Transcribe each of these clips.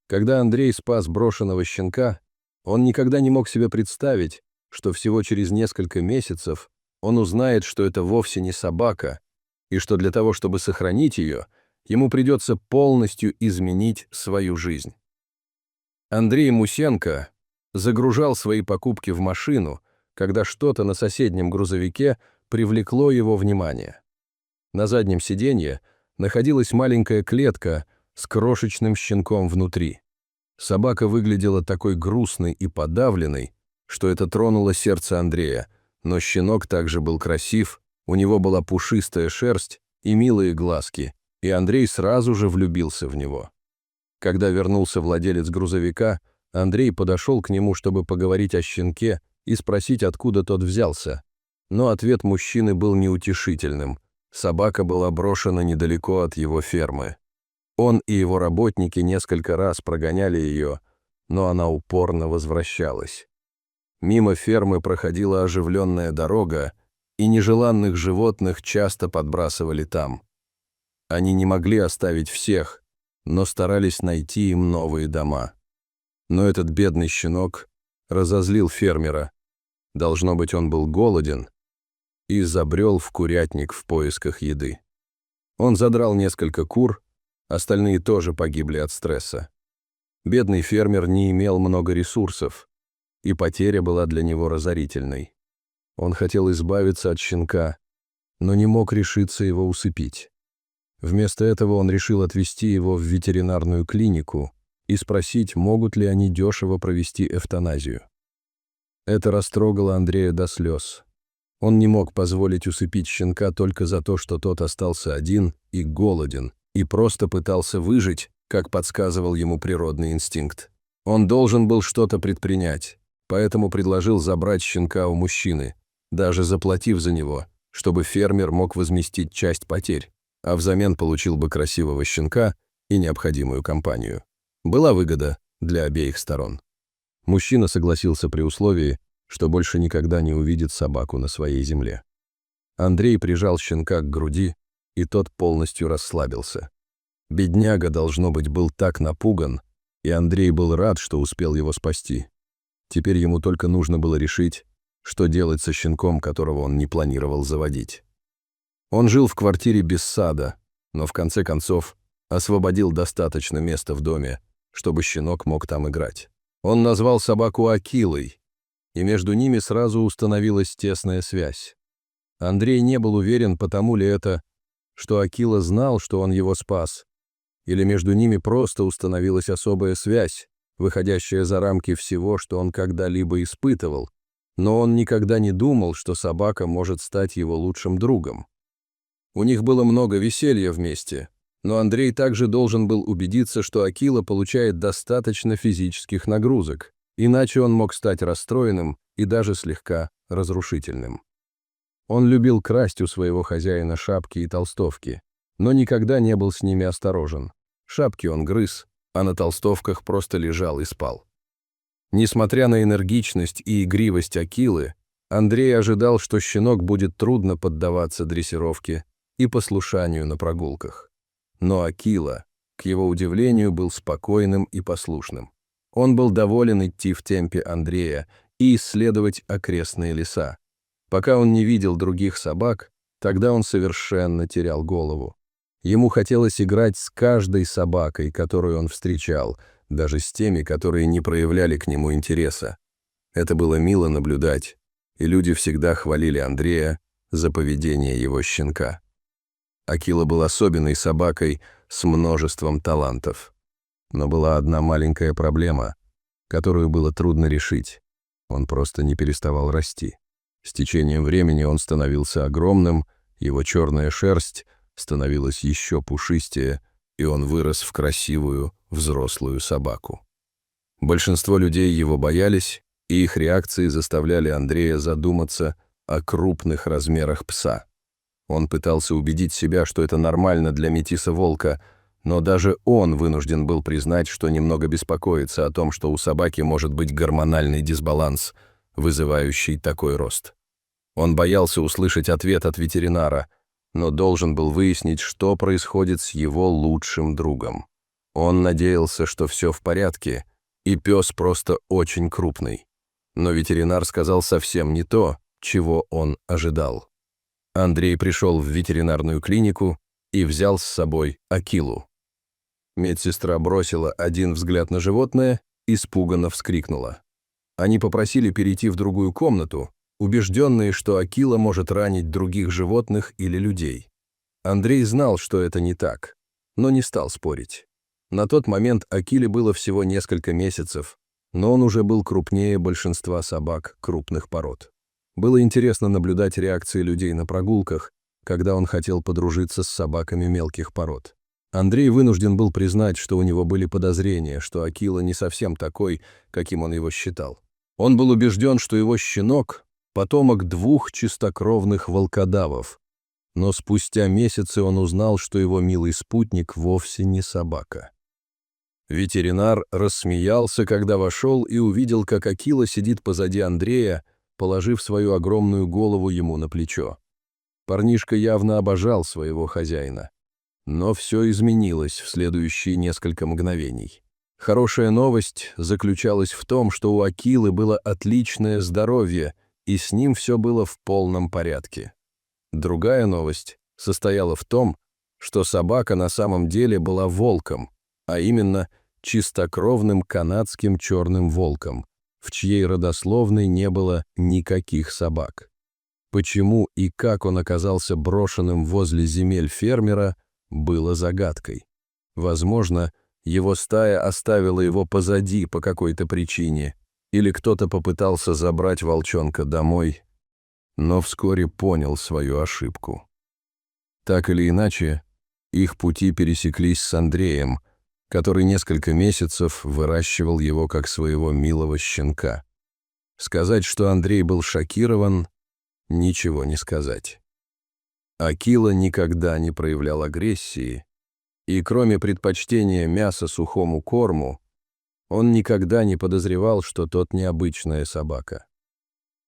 Когда Андрей спас брошенного щенка, он никогда не мог себе представить, что всего через несколько месяцев он узнает, что это вовсе не собака, и что для того, чтобы сохранить ее, ему придется полностью изменить свою жизнь. Андрей Мусенко загружал свои покупки в машину, когда что-то на соседнем грузовике привлекло его внимание. На заднем сиденье находилась маленькая клетка с крошечным щенком внутри. Собака выглядела такой грустной и подавленной, что это тронуло сердце Андрея, но щенок также был красив, у него была пушистая шерсть и милые глазки, и Андрей сразу же влюбился в него. Когда вернулся владелец грузовика, Андрей подошел к нему, чтобы поговорить о щенке и спросить, откуда тот взялся. Но ответ мужчины был неутешительным. Собака была брошена недалеко от его фермы. Он и его работники несколько раз прогоняли ее, но она упорно возвращалась. Мимо фермы проходила оживленная дорога, и нежеланных животных часто подбрасывали там. Они не могли оставить всех, но старались найти им новые дома. Но этот бедный щенок разозлил фермера. Должно быть, он был голоден и забрел в курятник в поисках еды. Он задрал несколько кур, остальные тоже погибли от стресса. Бедный фермер не имел много ресурсов, и потеря была для него разорительной. Он хотел избавиться от щенка, но не мог решиться его усыпить. Вместо этого он решил отвезти его в ветеринарную клинику и спросить, могут ли они дешево провести эвтаназию. Это растрогало Андрея до слез. Он не мог позволить усыпить щенка только за то, что тот остался один и голоден, и просто пытался выжить, как подсказывал ему природный инстинкт. Он должен был что-то предпринять, поэтому предложил забрать щенка у мужчины, даже заплатив за него, чтобы фермер мог возместить часть потерь, а взамен получил бы красивого щенка и необходимую компанию. Была выгода для обеих сторон. Мужчина согласился при условии, что больше никогда не увидит собаку на своей земле. Андрей прижал щенка к груди, и тот полностью расслабился. Бедняга, должно быть, был так напуган, и Андрей был рад, что успел его спасти. Теперь ему только нужно было решить, что делать со щенком, которого он не планировал заводить. Он жил в квартире без сада, но в конце концов освободил достаточно места в доме, чтобы щенок мог там играть. Он назвал собаку Акилой, и между ними сразу установилась тесная связь. Андрей не был уверен, потому ли это, что Акила знал, что он его спас, или между ними просто установилась особая связь, выходящая за рамки всего, что он когда-либо испытывал, но он никогда не думал, что собака может стать его лучшим другом. У них было много веселья вместе, но Андрей также должен был убедиться, что Акила получает достаточно физических нагрузок, иначе он мог стать расстроенным и даже слегка разрушительным. Он любил красть у своего хозяина шапки и толстовки, но никогда не был с ними осторожен. Шапки он грыз, а на толстовках просто лежал и спал. Несмотря на энергичность и игривость Акилы, Андрей ожидал, что щенок будет трудно поддаваться дрессировке и послушанию на прогулках. Но Акила, к его удивлению, был спокойным и послушным. Он был доволен идти в темпе Андрея и исследовать окрестные леса. Пока он не видел других собак, тогда он совершенно терял голову. Ему хотелось играть с каждой собакой, которую он встречал, даже с теми, которые не проявляли к нему интереса. Это было мило наблюдать, и люди всегда хвалили Андрея за поведение его щенка. Акила был особенной собакой с множеством талантов. Но была одна маленькая проблема, которую было трудно решить. Он просто не переставал расти. С течением времени он становился огромным, его черная шерсть становилась еще пушистее, и он вырос в красивую, взрослую собаку. Большинство людей его боялись, и их реакции заставляли Андрея задуматься о крупных размерах пса. Он пытался убедить себя, что это нормально для метиса-волка, но даже он вынужден был признать, что немного беспокоится о том, что у собаки может быть гормональный дисбаланс, вызывающий такой рост. Он боялся услышать ответ от ветеринара, но должен был выяснить, что происходит с его лучшим другом. Он надеялся, что все в порядке, и пес просто очень крупный. Но ветеринар сказал совсем не то, чего он ожидал. Андрей пришел в ветеринарную клинику и взял с собой Акилу. Медсестра бросила один взгляд на животное, испуганно вскрикнула. Они попросили перейти в другую комнату, убежденные, что Акила может ранить других животных или людей. Андрей знал, что это не так, но не стал спорить. На тот момент Акиле было всего несколько месяцев, но он уже был крупнее большинства собак крупных пород. Было интересно наблюдать реакции людей на прогулках, когда он хотел подружиться с собаками мелких пород. Андрей вынужден был признать, что у него были подозрения, что Акила не совсем такой, каким он его считал. Он был убежден, что его щенок – потомок 2 чистокровных волкодавов, но спустя месяцы он узнал, что его милый спутник вовсе не собака. Ветеринар рассмеялся, когда вошел и увидел, как Акила сидит позади Андрея, положив свою огромную голову ему на плечо. Парнишка явно обожал своего хозяина. Но все изменилось в следующие несколько мгновений. Хорошая новость заключалась в том, что у Акилы было отличное здоровье, и с ним все было в полном порядке. Другая новость состояла в том, что собака на самом деле была волком, а именно чистокровным канадским черным волком, в чьей родословной не было никаких собак. Почему и как он оказался брошенным возле земель фермера, было загадкой. Возможно, его стая оставила его позади по какой-то причине, или кто-то попытался забрать волчонка домой, но вскоре понял свою ошибку. Так или иначе, их пути пересеклись с Андреем, который несколько месяцев выращивал его как своего милого щенка. Сказать, что Андрей был шокирован, ничего не сказать. Акила никогда не проявлял агрессии, и кроме предпочтения мяса сухому корму, он никогда не подозревал, что тот необычная собака.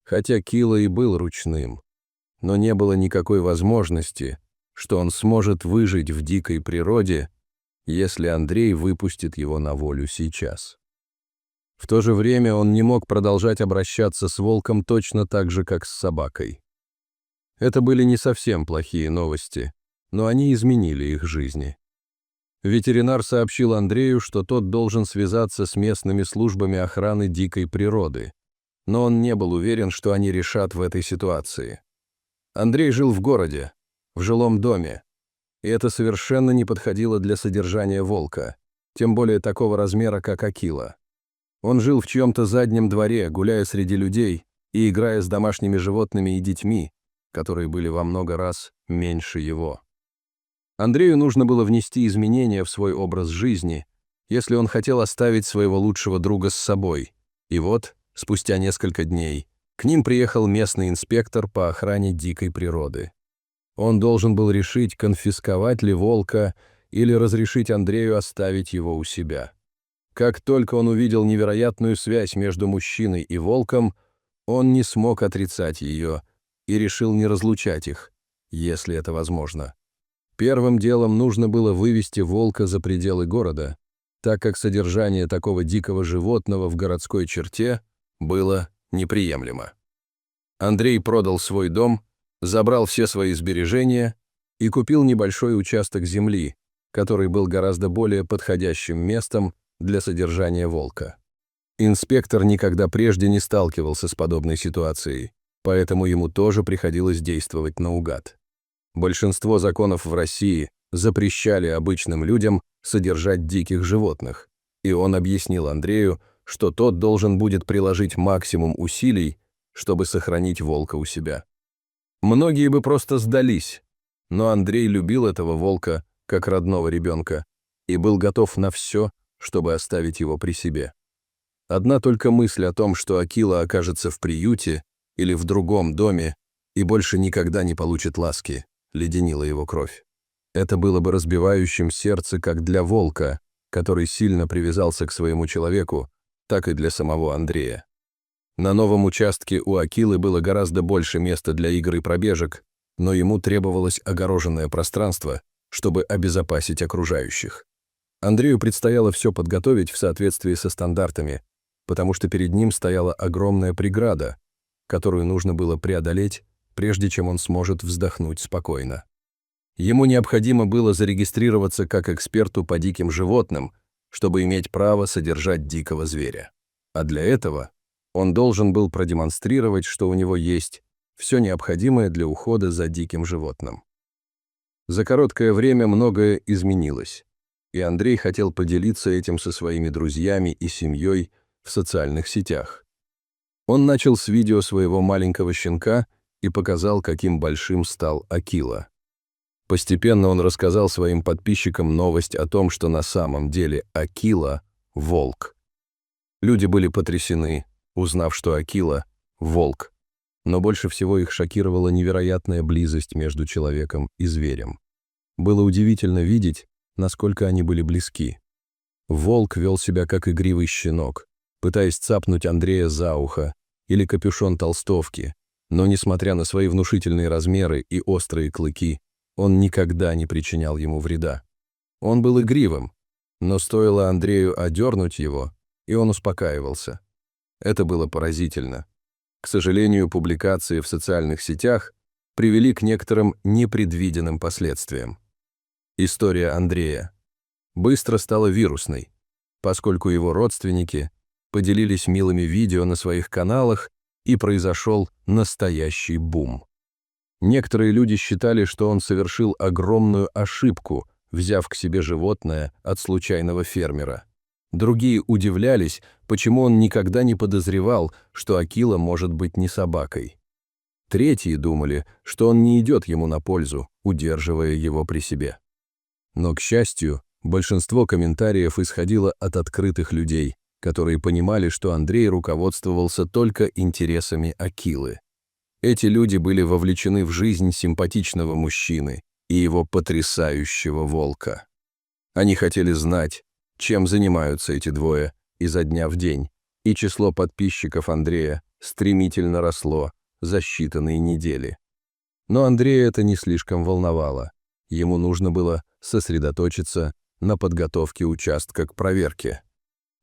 Хотя Кила и был ручным, но не было никакой возможности, что он сможет выжить в дикой природе, если Андрей выпустит его на волю сейчас. В то же время он не мог продолжать обращаться с волком точно так же, как с собакой. Это были не совсем плохие новости, но они изменили их жизни. Ветеринар сообщил Андрею, что тот должен связаться с местными службами охраны дикой природы, но он не был уверен, что они решат в этой ситуации. Андрей жил в городе, в жилом доме, и это совершенно не подходило для содержания волка, тем более такого размера, как Акила. Он жил в чьем-то заднем дворе, гуляя среди людей и играя с домашними животными и детьми, которые были во много раз меньше его. Андрею нужно было внести изменения в свой образ жизни, если он хотел оставить своего лучшего друга с собой. И вот, спустя несколько дней, к ним приехал местный инспектор по охране дикой природы. Он должен был решить, конфисковать ли волка или разрешить Андрею оставить его у себя. Как только он увидел невероятную связь между мужчиной и волком, он не смог отрицать ее и решил не разлучать их, если это возможно. Первым делом нужно было вывести волка за пределы города, так как содержание такого дикого животного в городской черте было неприемлемо. Андрей продал свой дом, забрал все свои сбережения и купил небольшой участок земли, который был гораздо более подходящим местом для содержания волка. Инспектор никогда прежде не сталкивался с подобной ситуацией, поэтому ему тоже приходилось действовать наугад. Большинство законов в России запрещали обычным людям содержать диких животных, и он объяснил Андрею, что тот должен будет приложить максимум усилий, чтобы сохранить волка у себя. Многие бы просто сдались, но Андрей любил этого волка как родного ребенка и был готов на все, чтобы оставить его при себе. Одна только мысль о том, что Акила окажется в приюте или в другом доме и больше никогда не получит ласки, леденила его кровь. Это было бы разбивающим сердце как для волка, который сильно привязался к своему человеку, так и для самого Андрея. На новом участке у Акилы было гораздо больше места для игр и пробежек, но ему требовалось огороженное пространство, чтобы обезопасить окружающих. Андрею предстояло все подготовить в соответствии со стандартами, потому что перед ним стояла огромная преграда, которую нужно было преодолеть, прежде чем он сможет вздохнуть спокойно. Ему необходимо было зарегистрироваться как эксперту по диким животным, чтобы иметь право содержать дикого зверя. А для этого он должен был продемонстрировать, что у него есть все необходимое для ухода за диким животным. За короткое время многое изменилось, и Андрей хотел поделиться этим со своими друзьями и семьей в социальных сетях. Он начал с видео своего маленького щенка и показал, каким большим стал Акила. Постепенно он рассказал своим подписчикам новость о том, что на самом деле Акила – волк. Люди были потрясены, узнав, что Акила – волк, но больше всего их шокировала невероятная близость между человеком и зверем. Было удивительно видеть, насколько они были близки. Волк вел себя как игривый щенок, пытаясь цапнуть Андрея за ухо или капюшон толстовки, но, несмотря на свои внушительные размеры и острые клыки, он никогда не причинял ему вреда. Он был игривым, но стоило Андрею одернуть его, и он успокаивался. Это было поразительно. К сожалению, публикации в социальных сетях привели к некоторым непредвиденным последствиям. История Андрея быстро стала вирусной, поскольку его родственники поделились милыми видео на своих каналах, и произошел настоящий бум. Некоторые люди считали, что он совершил огромную ошибку, взяв к себе животное от случайного фермера. Другие удивлялись, почему он никогда не подозревал, что Акила может быть не собакой. Третьи думали, что он не идет ему на пользу, удерживая его при себе. Но, к счастью, большинство комментариев исходило от открытых людей, которые понимали, что Андрей руководствовался только интересами Акилы. Эти люди были вовлечены в жизнь симпатичного мужчины и его потрясающего волка. Они хотели знать, чем занимаются эти двое изо дня в день, и число подписчиков Андрея стремительно росло за считанные недели. Но Андрея это не слишком волновало. Ему нужно было сосредоточиться на подготовке участка к проверке.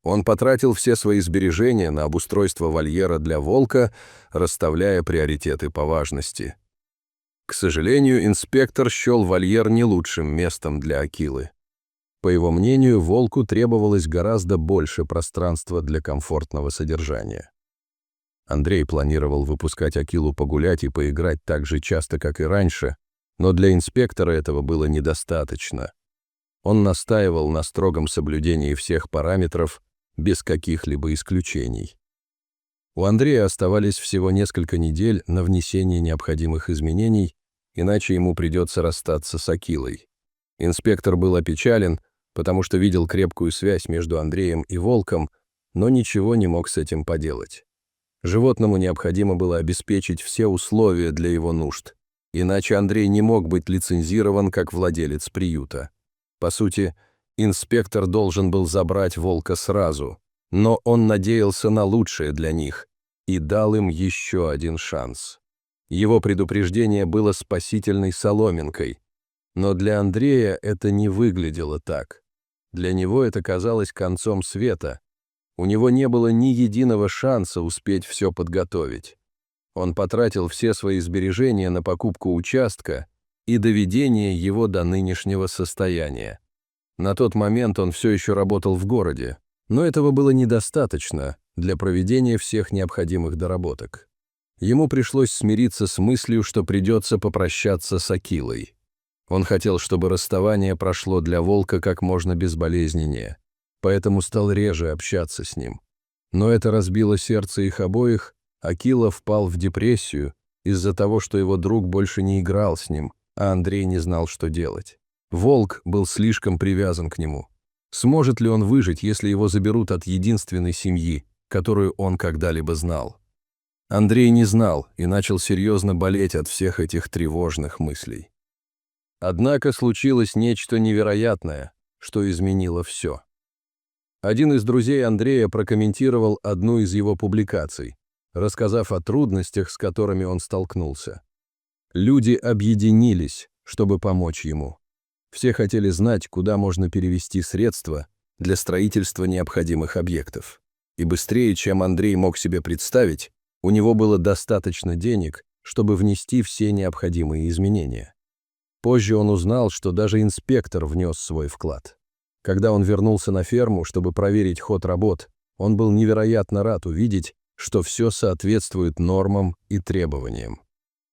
Он потратил все свои сбережения на обустройство вольера для волка, расставляя приоритеты по важности. К сожалению, инспектор счел вольер не лучшим местом для Акилы. По его мнению, волку требовалось гораздо больше пространства для комфортного содержания. Андрей планировал выпускать Акилу погулять и поиграть так же часто, как и раньше, но для инспектора этого было недостаточно. Он настаивал на строгом соблюдении всех параметров, без каких-либо исключений. У Андрея оставались всего несколько недель на внесение необходимых изменений, иначе ему придется расстаться с Акилой. Инспектор был опечален, потому что видел крепкую связь между Андреем и волком, но ничего не мог с этим поделать. Животному необходимо было обеспечить все условия для его нужд, иначе Андрей не мог быть лицензирован как владелец приюта. По сути, инспектор должен был забрать волка сразу, но он надеялся на лучшее для них и дал им еще один шанс. Его предупреждение было спасительной соломинкой, но для Андрея это не выглядело так. Для него это казалось концом света. У него не было ни единого шанса успеть все подготовить. Он потратил все свои сбережения на покупку участка и доведение его до нынешнего состояния. На тот момент он все еще работал в городе, но этого было недостаточно для проведения всех необходимых доработок. Ему пришлось смириться с мыслью, что придется попрощаться с Акилой. Он хотел, чтобы расставание прошло для волка как можно безболезненнее, поэтому стал реже общаться с ним. Но это разбило сердце их обоих. Акила впал в депрессию из-за того, что его друг больше не играл с ним, а Андрей не знал, что делать. Волк был слишком привязан к нему. Сможет ли он выжить, если его заберут от единственной семьи, которую он когда-либо знал? Андрей не знал и начал серьезно болеть от всех этих тревожных мыслей. Однако случилось нечто невероятное, что изменило все. Один из друзей Андрея прокомментировал одну из его публикаций, рассказав о трудностях, с которыми он столкнулся. Люди объединились, чтобы помочь ему. Все хотели знать, куда можно перевести средства для строительства необходимых объектов. И быстрее, чем Андрей мог себе представить, у него было достаточно денег, чтобы внести все необходимые изменения. Позже он узнал, что даже инспектор внес свой вклад. Когда он вернулся на ферму, чтобы проверить ход работ, он был невероятно рад увидеть, что все соответствует нормам и требованиям.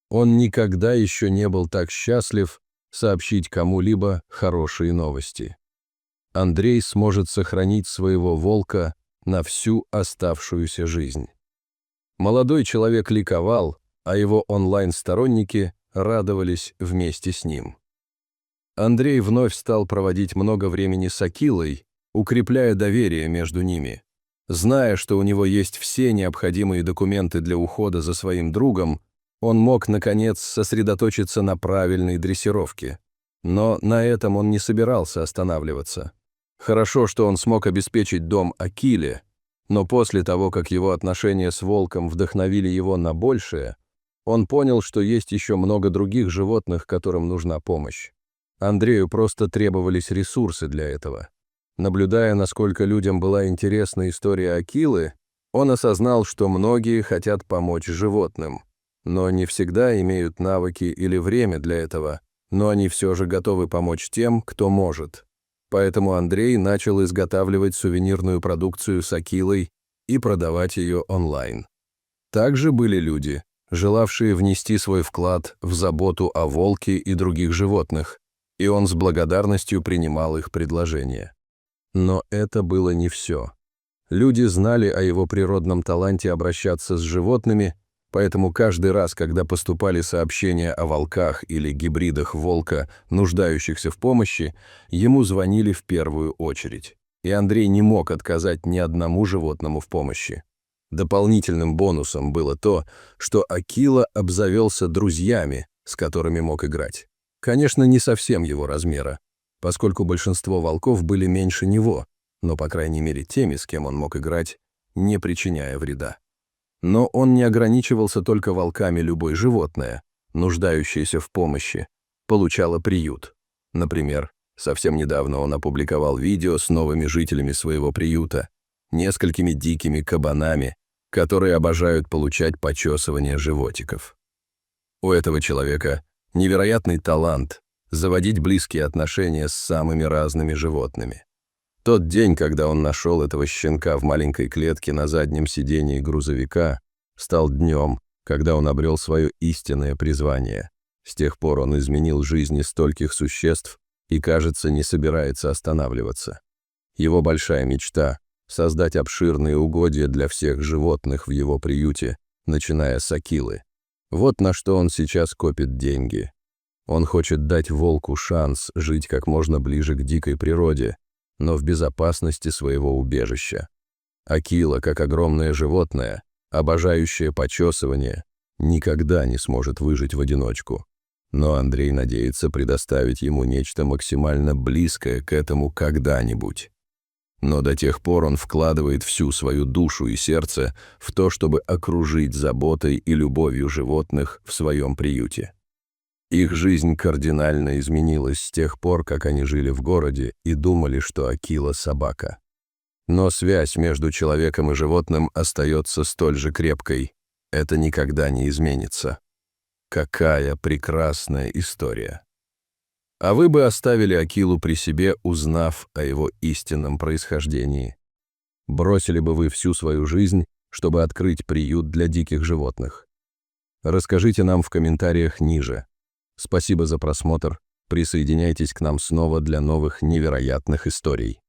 Он никогда еще не был так счастлив сообщить кому-либо хорошие новости. Андрей сможет сохранить своего волка на всю оставшуюся жизнь. Молодой человек ликовал, а его онлайн-сторонники радовались вместе с ним. Андрей вновь стал проводить много времени с Акилой, укрепляя доверие между ними. Зная, что у него есть все необходимые документы для ухода за своим другом, он мог, наконец, сосредоточиться на правильной дрессировке. Но на этом он не собирался останавливаться. Хорошо, что он смог обеспечить дом Акиле, но после того, как его отношения с волком вдохновили его на большее, он понял, что есть еще много других животных, которым нужна помощь. Андрею просто требовались ресурсы для этого. Наблюдая, насколько людям была интересна история Акилы, он осознал, что многие хотят помочь животным, но не всегда имеют навыки или время для этого, но они все же готовы помочь тем, кто может. Поэтому Андрей начал изготавливать сувенирную продукцию с Акилой и продавать ее онлайн. Также были люди, желавшие внести свой вклад в заботу о волке и других животных, и он с благодарностью принимал их предложения. Но это было не все. Люди знали о его природном таланте обращаться с животными, поэтому каждый раз, когда поступали сообщения о волках или гибридах волка, нуждающихся в помощи, ему звонили в первую очередь. И Андрей не мог отказать ни одному животному в помощи. Дополнительным бонусом было то, что Акила обзавелся друзьями, с которыми мог играть. Конечно, не совсем его размера, поскольку большинство волков были меньше него, но, по крайней мере, теми, с кем он мог играть, не причиняя вреда. Но он не ограничивался только волками. Любое животное, нуждающееся в помощи, получало приют. Например, совсем недавно он опубликовал видео с новыми жителями своего приюта, несколькими дикими кабанами, которые обожают получать почесывание животиков. У этого человека невероятный талант заводить близкие отношения с самыми разными животными. Тот день, когда он нашел этого щенка в маленькой клетке на заднем сидении грузовика, стал днем, когда он обрел свое истинное призвание. С тех пор он изменил жизни стольких существ и, кажется, не собирается останавливаться. Его большая мечта — создать обширные угодья для всех животных в его приюте, начиная с Акилы. Вот на что он сейчас копит деньги. Он хочет дать волку шанс жить как можно ближе к дикой природе, но в безопасности своего убежища. Акила, как огромное животное, обожающее почесывание, никогда не сможет выжить в одиночку. Но Андрей надеется предоставить ему нечто максимально близкое к этому когда-нибудь. Но до тех пор он вкладывает всю свою душу и сердце в то, чтобы окружить заботой и любовью животных в своем приюте. Их жизнь кардинально изменилась с тех пор, как они жили в городе и думали, что Акила — собака. Но связь между человеком и животным остается столь же крепкой. Это никогда не изменится. Какая прекрасная история! А вы бы оставили Акилу при себе, узнав о его истинном происхождении? Бросили бы вы всю свою жизнь, чтобы открыть приют для диких животных? Расскажите нам в комментариях ниже. Спасибо за просмотр. Присоединяйтесь к нам снова для новых невероятных историй.